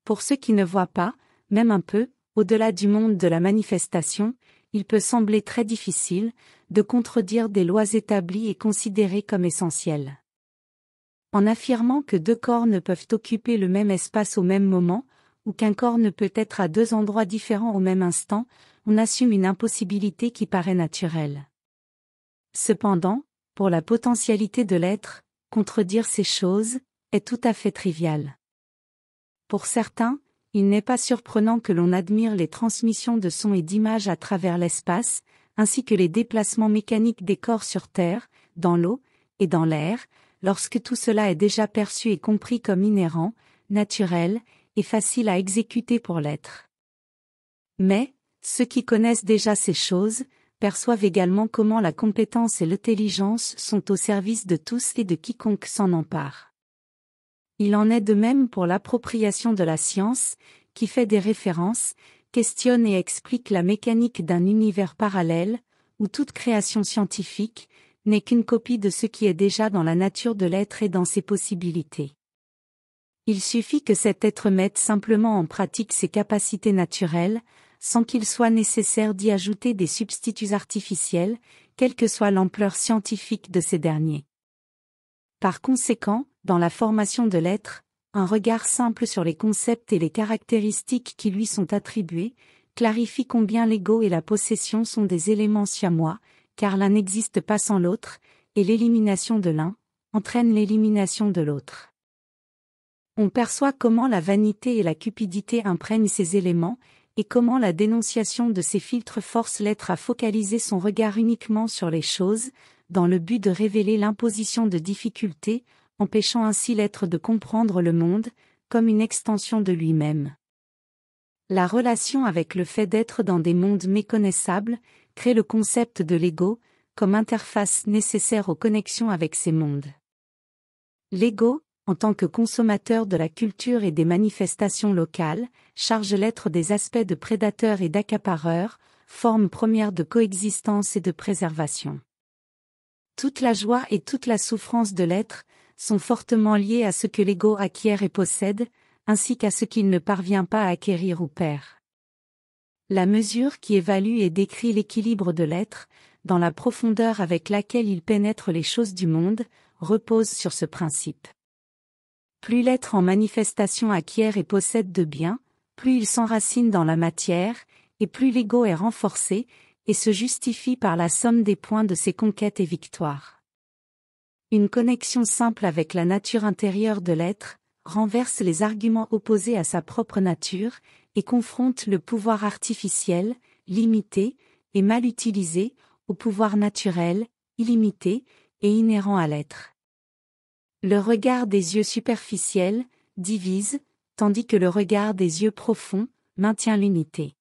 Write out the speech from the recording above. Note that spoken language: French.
Pour ceux qui ne voient pas, même un peu, au-delà du monde de la manifestation, il peut sembler très difficile de contredire des lois établies et considérées comme essentielles. En affirmant que deux corps ne peuvent occuper le même espace au même moment, ou qu'un corps ne peut être à deux endroits différents au même instant, on assume une impossibilité qui paraît naturelle. Cependant, pour la potentialité de l'être, contredire ces choses est tout à fait trivial. Pour certains, il n'est pas surprenant que l'on admire les transmissions de sons et d'images à travers l'espace, ainsi que les déplacements mécaniques des corps sur Terre, dans l'eau et dans l'air, lorsque tout cela est déjà perçu et compris comme inhérent, naturel et facile à exécuter pour l'être. Mais, ceux qui connaissent déjà ces choses, perçoivent également comment la compétence et l'intelligence sont au service de tous et de quiconque s'en empare. Il en est de même pour l'appropriation de la science, qui fait des références, questionne et explique la mécanique d'un univers parallèle, où toute création scientifique n'est qu'une copie de ce qui est déjà dans la nature de l'être et dans ses possibilités. Il suffit que cet être mette simplement en pratique ses capacités naturelles, sans qu'il soit nécessaire d'y ajouter des substituts artificiels, quelle que soit l'ampleur scientifique de ces derniers. Par conséquent, dans la formation de l'être, un regard simple sur les concepts et les caractéristiques qui lui sont attribués, clarifie combien l'ego et la possession sont des éléments siamois, car l'un n'existe pas sans l'autre, et l'élimination de l'un entraîne l'élimination de l'autre. On perçoit comment la vanité et la cupidité imprègnent ces éléments, et comment la dénonciation de ces filtres force l'être à focaliser son regard uniquement sur les choses, dans le but de révéler l'imposition de difficultés, empêchant ainsi l'être de comprendre le monde, comme une extension de lui-même. La relation avec le fait d'être dans des mondes méconnaissables, crée le concept de l'ego, comme interface nécessaire aux connexions avec ces mondes. L'ego, en tant que consommateur de la culture et des manifestations locales, charge l'être des aspects de prédateur et d'accapareur, forme première de coexistence et de préservation. Toute la joie et toute la souffrance de l'être sont fortement liées à ce que l'ego acquiert et possède, ainsi qu'à ce qu'il ne parvient pas à acquérir ou perd. La mesure qui évalue et décrit l'équilibre de l'être, dans la profondeur avec laquelle il pénètre les choses du monde, repose sur ce principe. Plus l'être en manifestation acquiert et possède de biens, plus il s'enracine dans la matière, et plus l'ego est renforcé, et se justifie par la somme des points de ses conquêtes et victoires. Une connexion simple avec la nature intérieure de l'être, renverse les arguments opposés à sa propre nature, et confronte le pouvoir artificiel, limité, et mal utilisé, au pouvoir naturel, illimité, et inhérent à l'être. Le regard des yeux superficiels divise, tandis que le regard des yeux profonds maintient l'unité.